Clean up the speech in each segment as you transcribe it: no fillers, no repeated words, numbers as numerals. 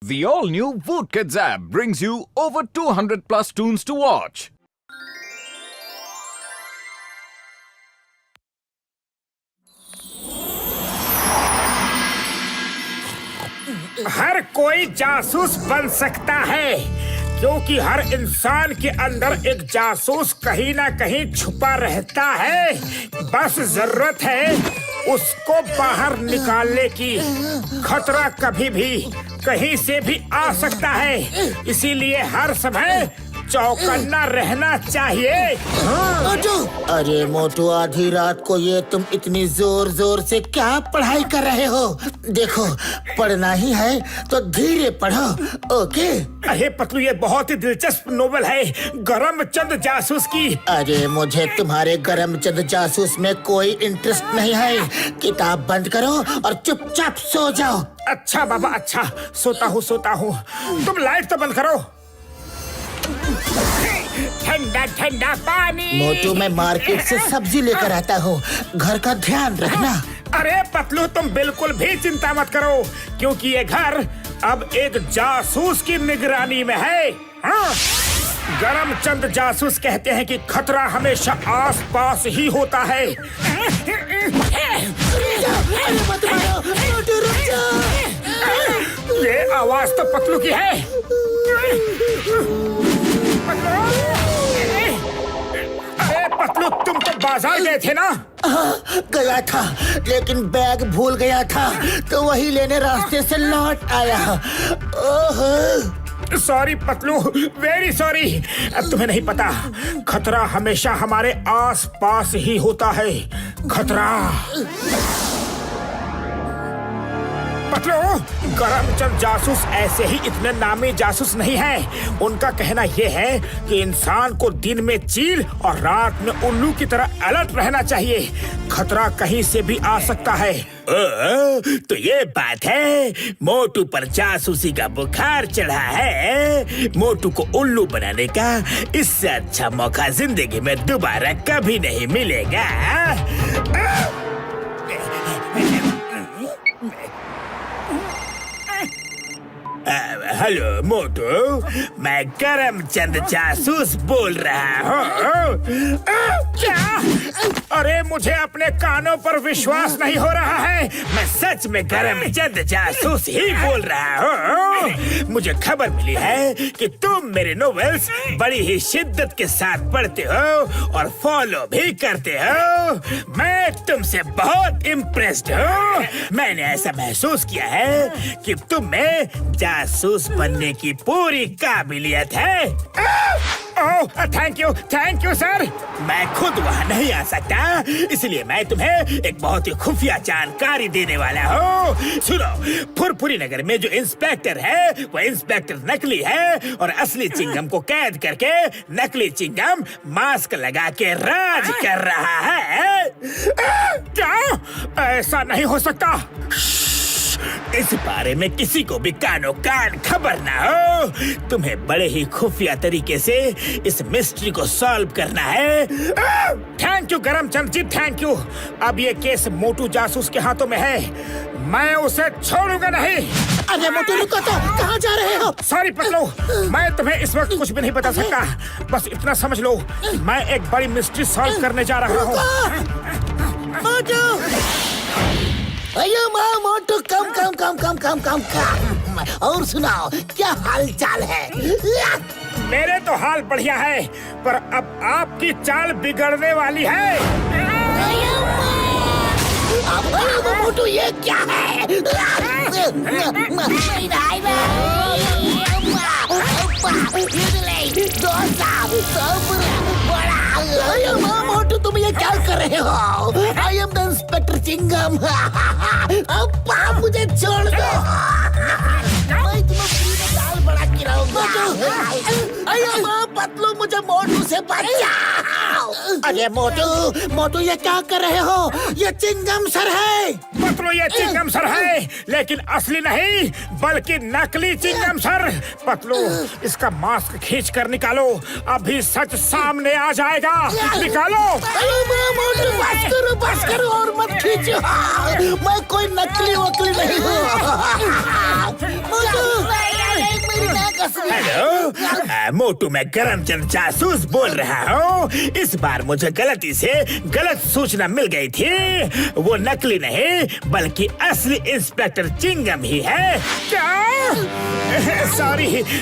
The all-new Voot Kids app brings you over 200 plus tunes to watch. हर कोई जासूस बन सकता है क्योंकि हर इंसान के अंदर एक जासूस कहीं ना कहीं छुपा रहता है। बस जरूरत है उसको बाहर निकालने की। खतरा कभी भी कहीं से भी आ सकता है, इसीलिए हर समय चौकन्ना रहना चाहिए। अरे मोटू, आधी रात को ये तुम इतनी जोर जोर से क्या पढ़ाई कर रहे हो? देखो, पढ़ना ही है तो धीरे पढ़ो, ओके? अरे पतलू, ये बहुत ही दिलचस्प नोवेल है, करमचंद जासूस की। अरे मुझे तुम्हारे करमचंद जासूस में कोई इंटरेस्ट नहीं है। किताब बंद करो और चुपचाप सो जाओ। अच्छा बाबा, अच्छा, सोता हूँ। तुम लाइट तो बंद करो। ठंडा ठंडा पानी। मोटू, मैं मार्केट से सब्जी लेकर आता हूँ, घर का ध्यान रखना। अरे पतलू, तुम बिल्कुल भी चिंता मत करो क्योंकि ये घर अब एक जासूस की निगरानी में है। हाँ? करमचंद जासूस कहते हैं कि खतरा हमेशा आसपास ही होता है। ये आवाज तो पतलू की है। अरे पतलू, तुम तो बाजार गए थे ना? गया था, लेकिन बैग भूल गया था, तो वही लेने रास्ते से लौट आया। Sorry Patlu, very sorry. तुम्हें नहीं पता, खतरा हमेशा हमारे आसपास ही होता है। खतरा। पतलू, करमचंद जासूस ऐसे ही इतने नामी जासूस नहीं है। उनका कहना यह है कि इंसान को दिन में चील और रात में उल्लू की तरह अलर्ट रहना चाहिए। खतरा कहीं से भी आ सकता है। तो ये बात है, मोटू पर जासूसी का बुखार चढ़ा है। मोटू को उल्लू बनाने का इससे अच्छा मौका जिंदगी में दोबारा कभी नहीं मिलेगा। हेलो मोटू, मैं करमचंद जासूस बोल रहा हूँ। क्या? अरे मुझे अपने कानों पर विश्वास नहीं हो रहा है। मैं सच में करमचंद जासूस ही बोल रहा हूँ। मुझे खबर मिली है कि तुम मेरे नोवेल्स बड़ी ही शिद्दत के साथ पढ़ते हो और फॉलो भी करते हो। मैं तुमसे बहुत इम्प्रेस्ड हूँ। मैंने ऐसा महसूस किया है कि तुम में जासूस बनने की पूरी काबिलियत है। ओह, थैंक यू सर। मैं खुद वहाँ नहीं आ सकता, इसलिए मैं तुम्हें एक बहुत ही खुफिया जानकारी देने वाला हूँ। सुनो, फुरफुरी नगर में जो इंस्पेक्टर है वो इंस्पेक्टर नकली है और असली चिंगम को कैद करके नकली चिंगम मास्क लगा के राज कर रहा है। क्या? ऐसा नहीं हो सकता। इस बारे में किसी को भी कानो कान खबर ना हो। तुम्हें बड़े ही खुफिया तरीके से इस मिस्ट्री को सॉल्व करना है। Thank you Karamchand ji, thank you. अब ये केस मोटू जासूस के हाथों में है, मैं उसे छोड़ूंगा नहीं। अरे मोटू, रुको तो, कहाँ जा रहे हो? सॉरी पतलू, मैं तुम्हें इस वक्त कुछ भी नहीं बता सकता। बस इतना समझ लो, मैं एक बड़ी मिस्ट्री सॉल्व करने जा रहा हूँ। अयो माँ, मोटू, कम। और सुनाओ, क्या हाल चाल है? मेरे तो हाल बढ़िया है, पर अब आपकी चाल बिगड़ने वाली है। मोटू, ये क्या है? मोटू, तुम ये क्या कर रहे हो? I am the inspector Chingum. अब्बा, मुझे छोड़ दो। मैं तुम्हें फ्री में दाल बड़ा खिलाऊंगा। अरे माँ, पतलू, मुझे मोटू से बचाओ। अरे मोटू, ये क्या कर रहे हो? ये चिंगम सर है। पतलू, ये चिंगम सर है, लेकिन असली नहीं बल्कि नकली चिंगम सर। पतलू, इसका मास्क खींच कर निकालो, अभी सच सामने आ जाएगा। निकालो। अरे मोटू, बस करो और मत खींचो। मैं कोई नकली वकली नहीं हूँ। मोटू, हेलो मोटू, मैं करमचंद जासूस बोल रहा हूँ। इस बार मुझे गलती से गलत सूचना मिल गई थी। वो नकली नहीं बल्कि असली इंस्पेक्टर चिंगम ही है। क्या?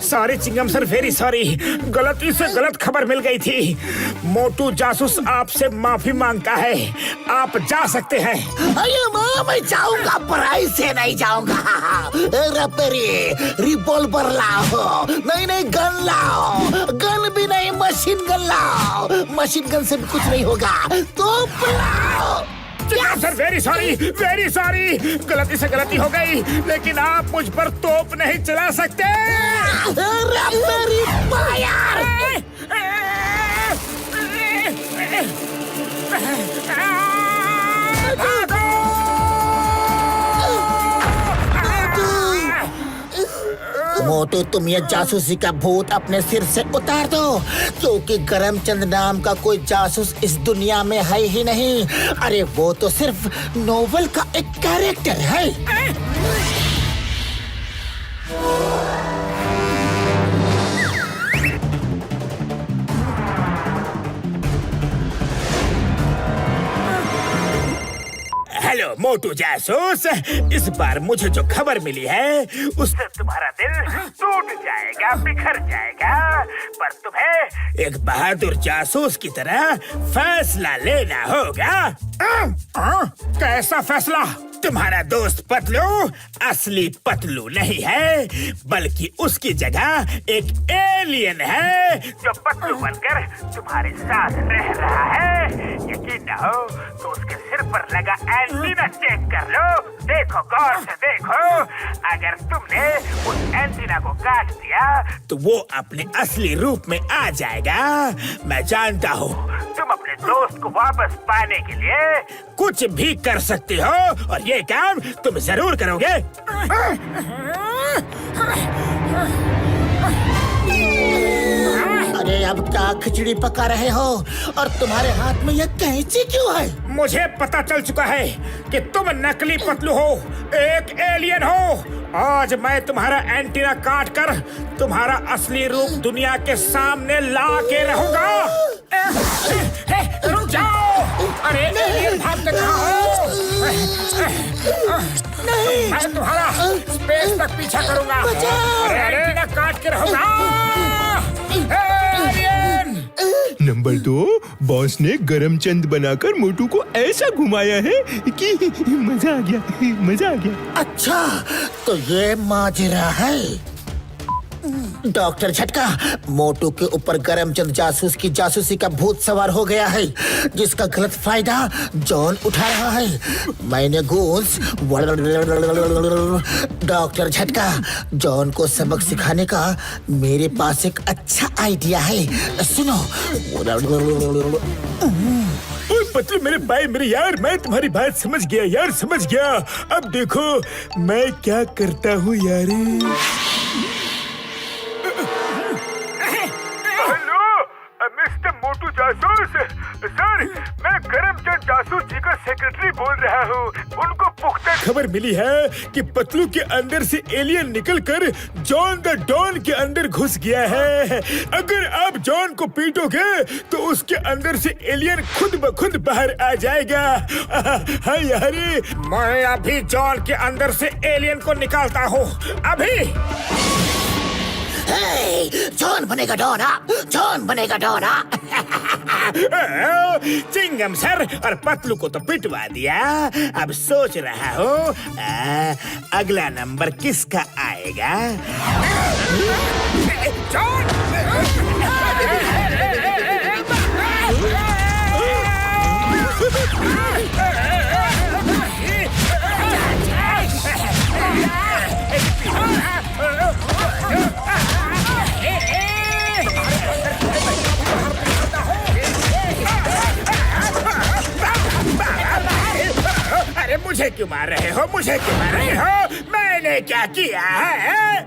Sorry Chingum sir, very sorry. गलती से गलत खबर मिल गई थी। मोटू जासूस आपसे माफी मांगता है। आप जा सकते हैं। अरे माँ, मैं जाऊंगा पर ऐसे नहीं जाऊंगा। रिवॉल्वर लाओ, नहीं गन लाओ। गन भी नहीं, मशीन गन लाओ। मशीन गन से भी कुछ नहीं होगा, तो लाओ। सर वेरी सॉरी, गलती से गलती हो गई, लेकिन आप मुझ पर तोप नहीं चला सकते। मोटू, तुम ये जासूसी का भूत अपने सिर से उतार दो, क्योंकि करमचंद नाम का कोई जासूस इस दुनिया में है ही नहीं। अरे वो तो सिर्फ नोवेल का एक कैरेक्टर है। हेलो मोटू जासूस, इस बार मुझे जो खबर मिली है उससे तुम्हारा दिल टूट जाएगा, बिखर जाएगा। पर तुम्हें एक बहादुर जासूस की तरह फैसला लेना होगा। कैसा फैसला? तुम्हारा दोस्त पतलू असली पतलू नहीं है, बल्कि उसकी जगह एक एलियन है जो पतलू बनकर तुम्हारे साथ रह रहा है। यकीन न हो तो उसके सिर पर लगा एंटीना चेक कर लो। देखो, गौर से देखो। अगर तुमने उस एंटीना को काट दिया तो वो अपने असली रूप में आ जाएगा। मैं जानता हूँ तुम अपने दोस्त को वापस पाने के लिए कुछ भी कर सकती हो, और ये काम तुम जरूर करोगे। अरे अब क्या खिचड़ी पका रहे हो, और तुम्हारे हाथ में यह कैंची क्यों है? मुझे पता चल चुका है कि तुम नकली पतलू हो, एक एलियन हो। आज मैं तुम्हारा एंटीना काट कर तुम्हारा असली रूप दुनिया के सामने ला के रहूंगा। रुक जाओ! अरे एलियन भागते कहाँ हो? मैं तुम्हारा स्पेस तक पीछा करूंगा। अरे एंटीना काट के रहूंगा। नंबर 2, बॉस ने गरमचंद बनाकर मोटू को ऐसा घुमाया है कि मजा आ गया। अच्छा, तो ये माजरा है। डॉक्टर झटका, मोटू के ऊपर करमचंद जासूस की जासूसी का भूत सवार हो गया है, जिसका गलत फायदा जॉन उठा रहा है। मैंने गूंज डॉक्टर झटका, जॉन को सबक सिखाने का मेरे पास एक अच्छा आइडिया है। सुनो। पतलू मेरे भाई, मेरे यार, मैं तुम्हारी बात समझ गया यार, समझ गया। अब देखो मैं क्या करता हूँ यार। मिस्टर मोटू जासूस सर, मैं करमचंद जासूस जी का सेक्रेटरी बोल रहा हूँ। उनको पुख्ता खबर मिली है कि पतलू के अंदर से एलियन निकलकर जॉन द डॉन के अंदर घुस गया है। अगर आप जॉन को पीटोगे तो उसके अंदर से एलियन खुद ब खुद बाहर आ जाएगा। हाँ यार, मैं अभी जॉन के अंदर से एलियन को निकालता हूँ, अभी। जॉन बनेगा डॉन, जॉन बनेगा डॉन। चिंगम सर और पतलू को तो पिटवा दिया। अब सोच रहा हूँ अगला नंबर किसका आएगा। जॉन! अरे मुझे क्यों मार रहे हो, मुझे क्यों मार रहे हो? मैंने क्या किया है?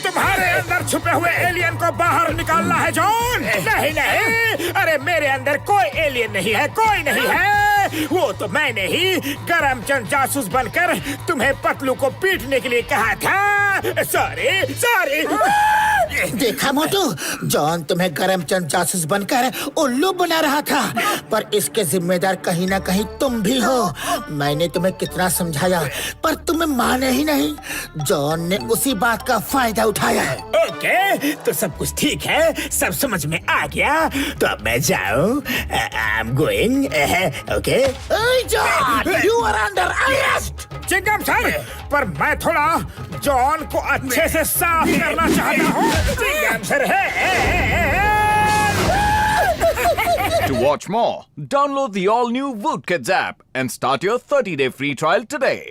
तुम्हारे अंदर छुपे हुए एलियन को बाहर निकालना है जॉन। नहीं नहीं, अरे मेरे अंदर कोई एलियन नहीं है, कोई नहीं है। वो तो मैंने ही करमचंद जासूस बनकर तुम्हें पतलू को पीटने के लिए कहा था। Sorry sorry. देखा मोटू, जॉन तुम्हें करमचंद जासूस बनकर उल्लू बना रहा था, पर इसके जिम्मेदार कहीं ना कहीं तुम भी हो। मैंने तुम्हें कितना समझाया पर तुम्हें माने ही नहीं। जॉन ने उसी बात का फायदा उठाया है। ओके, तो सब कुछ ठीक है, सब समझ में आ गया। तो अब मैं जाऊँ? I am going. Okay John, you are under arrest. Chingum sir, पर मैं थोड़ा जॉन को अच्छे से साफ करना चाहता हूँ। चिंगम सर है। To watch more, download the all-new Woot Kids app and start your 30-day free trial today.